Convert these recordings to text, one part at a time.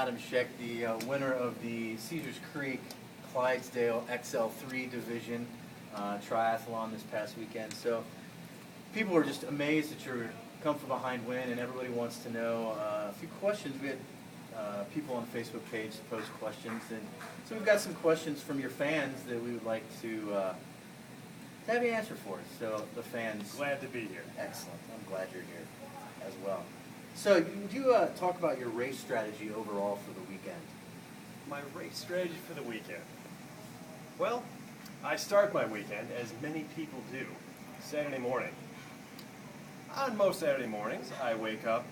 Adam Sczech, the winner of the Cedars Creek Clydesdale XL3 Division triathlon this past weekend. So people are just amazed that you're come from behind win, and everybody wants to know a few questions. We had people on the Facebook page post questions, and so we've got some questions from your fans that we would like to have you answer for us. So the fans... Glad to be here. Excellent. I'm glad you're here as well. So would you talk about your race strategy overall for the weekend? My race strategy for the weekend. Well, I start my weekend, as many people do, Saturday morning. On most Saturday mornings, I wake up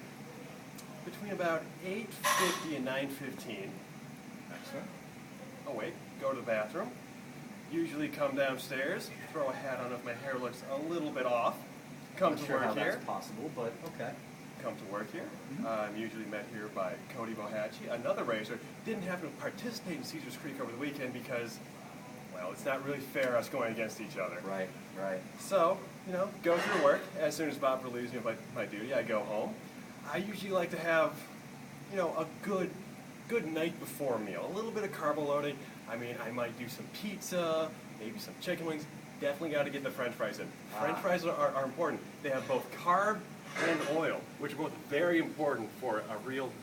between about 8:50 and 9:15. Excellent. Awake, go to the bathroom, usually come downstairs, throw a hat on if my hair looks a little bit off, come to work here. That's possible, but okay. Come to work here. I'm usually met here by Cody Bohatchee, another racer. Didn't happen to participate in Cedars Creek over the weekend because, well, it's not really fair us going against each other. Right, right. So, you know, go through work. As soon as Bob relieves me of my duty, I go home. I usually like to have, you know, a good night before meal. A little bit of carbo loading. I mean, I might do some pizza, maybe some chicken wings. Definitely got to get the French fries in. French fries are important. They have both carb and oil, which are both very important for a real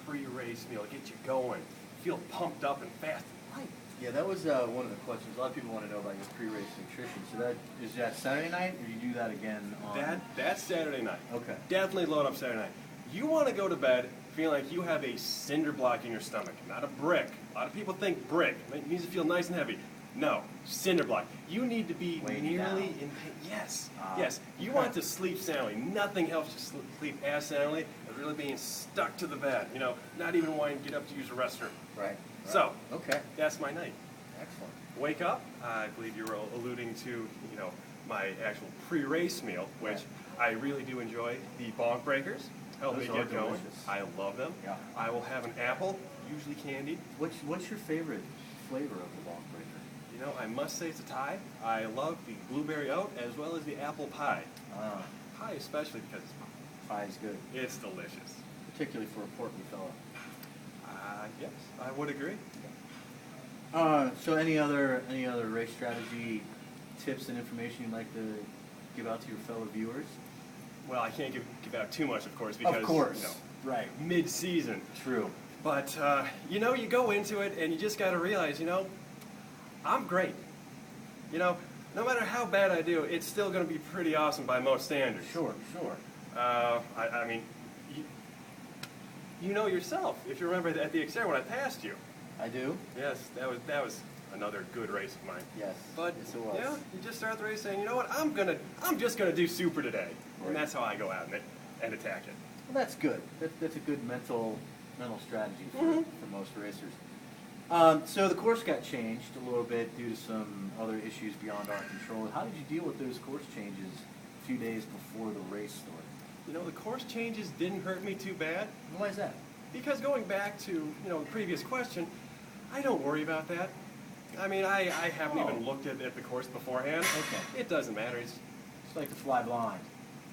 pre-race meal. Get you going, feel pumped up and fast and light. Yeah, that was one of the questions. A lot of people want to know about your pre-race nutrition. So is that Saturday night, or you do that again on... That's Saturday night. Okay. Definitely load up Saturday night. You want to go to bed feeling like you have a cinder block in your stomach, not a brick. A lot of people think brick. It needs to feel nice and heavy. No, cinder block. You need to be nearly in pain. Yes, yes. You want to sleep soundly. Nothing helps you sleep as soundly as really being stuck to the bed. You know, not even wanting to get up to use the restroom. Right. So, okay, that's my night. Excellent. Wake up. I believe you were alluding to, you know, my actual pre-race meal, which I really do enjoy. The bonk breakers help me get going. I love them. Yeah. I will have an apple, usually candied. What's your favorite flavor of the bonk breaker? You know, I must say it's a tie. I love the blueberry oat as well as the apple pie. Pie especially because pie is good. It's delicious. Particularly for a portly fellow. Yes, I would agree. So any other race strategy tips and information you'd like to give out to your fellow viewers? Well, I can't give out too much, of course, because of course. You know, right, mid-season. True. But you know, you go into it and you just got to realize, you know, I'm great. You know, no matter how bad I do, it's still going to be pretty awesome by most standards. Sure, sure. I mean, you know yourself, if you remember at the Xterra when I passed you. I do. Yes, that was another good race of mine. Yes, but yes, it was. Yeah, you just start the race saying, you know what, I'm just gonna do super today, right. And that's how I go out and attack it. Well, that's good. That's a good mental strategy for most racers. So the course got changed a little bit due to some other issues beyond our control. How did you deal with those course changes a few days before the race started? You know, the course changes didn't hurt me too bad. Why is that? Because going back to, you know, the previous question, I don't worry about that. I mean, I haven't even looked at the course beforehand. Okay. It doesn't matter. It's like to fly blind.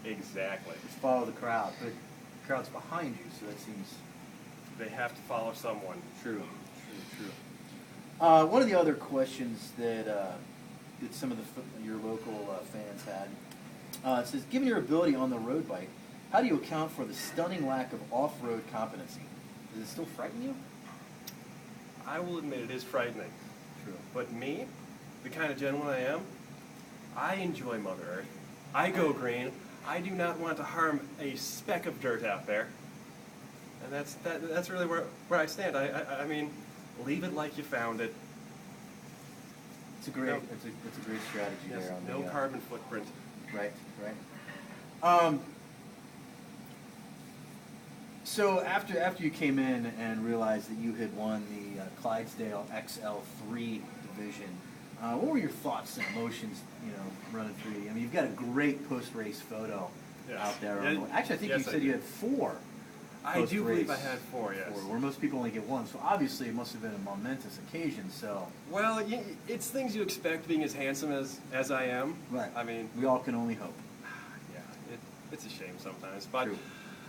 Exactly. Just follow the crowd. But the crowd's behind you, so that seems... They have to follow someone. True. One of the other questions that some of your local fans had, it says, given your ability on the road bike, how do you account for the stunning lack of off-road competency? Does it still frighten you? I will admit it is frightening. True. But me, the kind of gentleman I am, I enjoy Mother Earth. I go green. I do not want to harm a speck of dirt out there. And that's really where I stand. I mean, leave it like you found it. It's a great strategy there. On no carbon footprint. Right. So after you came in and realized that you had won the Clydesdale XL3 division, what were your thoughts and emotions, you know, running through you? I mean, you've got a great post-race photo out there. Actually, I think you said you had 4. I do believe I had 4, yes. 4, where most people only get 1, so obviously it must have been a momentous occasion. So. Well, it's things you expect being as handsome as I am. Right. I mean, we all can only hope. Yeah, it's a shame sometimes, but True.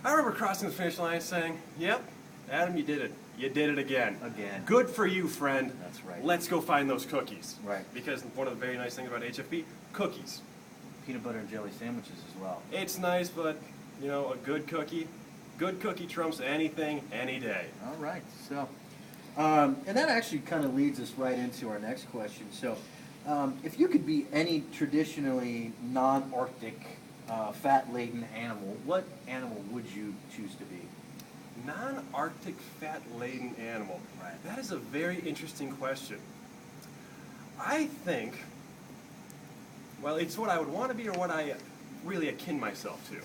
I remember crossing the finish line saying, "Yep, Adam, you did it. You did it again. Again. Good for you, friend. That's right. Let's go find those cookies. Right. Because one of the very nice things about HFB, cookies. Peanut butter and jelly sandwiches as well. It's nice, but, you know, a good cookie trumps anything, any day. All right. So, and that actually kind of leads us right into our next question. So, if you could be any traditionally non-Arctic, fat-laden animal, what animal would you choose to be? Non-Arctic fat-laden animal. Right. That is a very interesting question. I think, well, it's what I would want to be or what I really akin myself to.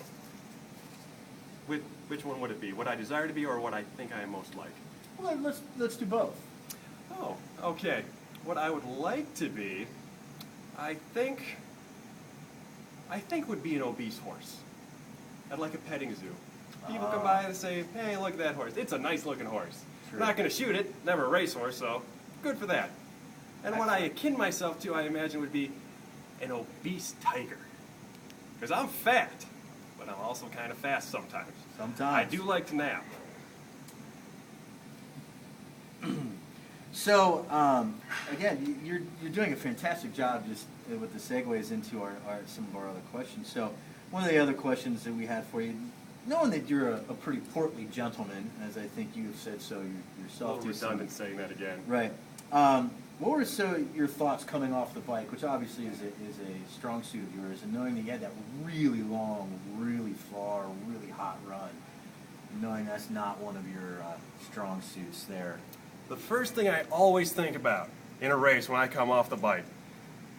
Which one would it be? What I desire to be or what I think I am most like? Well, let's do both. Oh, okay. What I would like to be, I think would be an obese horse. I'd like a petting zoo. People come by and say, hey, look at that horse. It's a nice looking horse. True. I'm not going to shoot it, never a racehorse, so good for that. And what I akin myself to, I imagine, would be an obese tiger. Because I'm fat, but I'm also kind of fast sometimes. Sometimes. I do like to nap. So, again, you're doing a fantastic job just with the segues into some of our other questions. So, one of the other questions that we had for you, knowing that you're a pretty portly gentleman, as I think you've said so yourself. A little redundant saying that again. Right. What were your thoughts coming off the bike, which obviously is a strong suit of yours, and knowing that you had that really long, really far, really hot run, and knowing that's not one of your strong suits there? The first thing I always think about in a race when I come off the bike,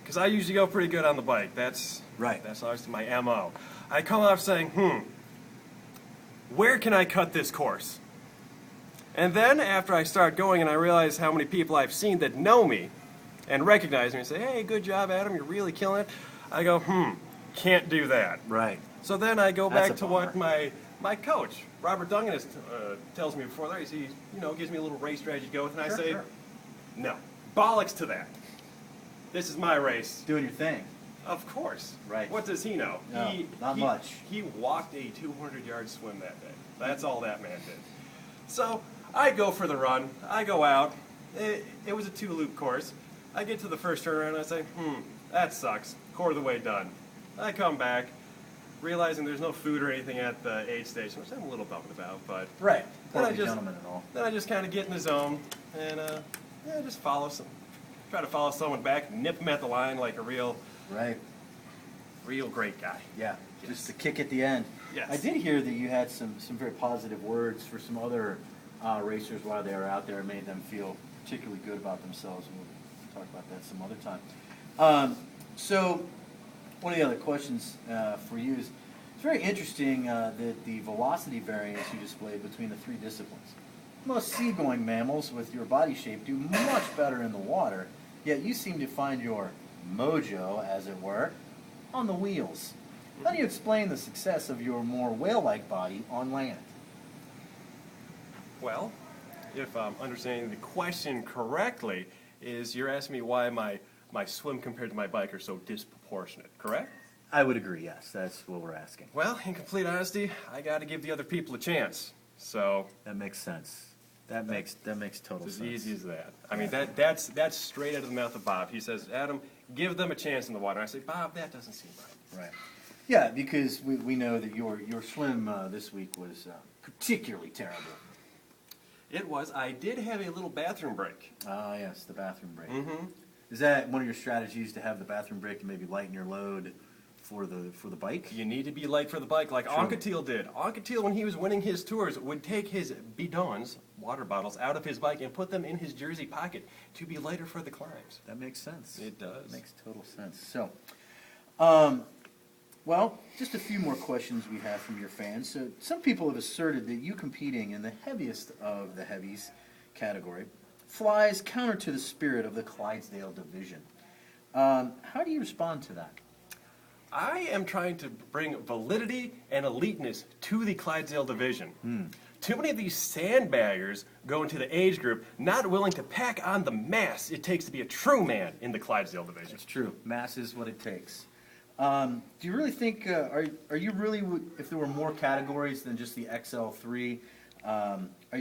because I usually go pretty good on the bike. That's Right. That's always my MO. I come off saying, where can I cut this course? And then after I start going and I realize how many people I've seen that know me and recognize me and say, hey, good job, Adam, you're really killing it, I go, can't do that. Right. So then I go That's back a to what my coach, Robert Dungan, tells me before the race. He gives me a little race strategy to go with, and I say, no, bollocks to that. This is my race. Doing your thing. Of course. Right. What does he know? No, not much. He walked a 200-yard swim that day. That's all that man did. So I go for the run. I go out. It was a 2-loop course. I get to the first turnaround and I say, that sucks. Quarter of the way done. I come back, realizing there's no food or anything at the aid station, which I'm a little bummed about, but Right. then Portly gentleman and all. Then I just kind of get in the zone and just try to follow someone back, nip them at the line like a real great guy. Yeah. Yes. Just the kick at the end. Yes. I did hear that you had some very positive words for some other racers while they were out there and made them feel particularly good about themselves. And we'll talk about that some other time. So one of the other questions for you is, it's very interesting that the velocity variance you displayed between the three disciplines. Most seagoing mammals with your body shape do much better in the water, yet you seem to find your mojo, as it were, on the wheels. How do you explain the success of your more whale-like body on land? Well, if I'm understanding the question correctly, is you're asking me why my swim compared to my bike are so disproportionate, correct? I would agree, yes. That's what we're asking. Well, in complete honesty, I got to give the other people a chance. So That makes sense. That makes total it's as sense. easy as that. I mean, that's straight out of the mouth of Bob. He says, Adam, give them a chance in the water. I say, Bob, that doesn't seem right. Right. Yeah, because we know that your swim this week was particularly terrible. It was. I did have a little bathroom break. Ah, yes, the bathroom break. Mm-hmm. Is that one of your strategies, to have the bathroom break and maybe lighten your load for the bike? You need to be light for the bike, like Anquetil did. Anquetil, when he was winning his tours, would take his bidons, water bottles, out of his bike and put them in his jersey pocket to be lighter for the climbs. That makes sense. It does. It makes total sense. So, well, just a few more questions we have from your fans. So, some people have asserted that you competing in the heaviest of the heavies category flies counter to the spirit of the Clydesdale division. How do you respond to that? I am trying to bring validity and eliteness to the Clydesdale division. Too many of these sandbaggers go into the age group not willing to pack on the mass it takes to be a true man in the Clydesdale division. It's true. Mass is what it takes. Do you really think, are you really, if there were more categories than just the XL3,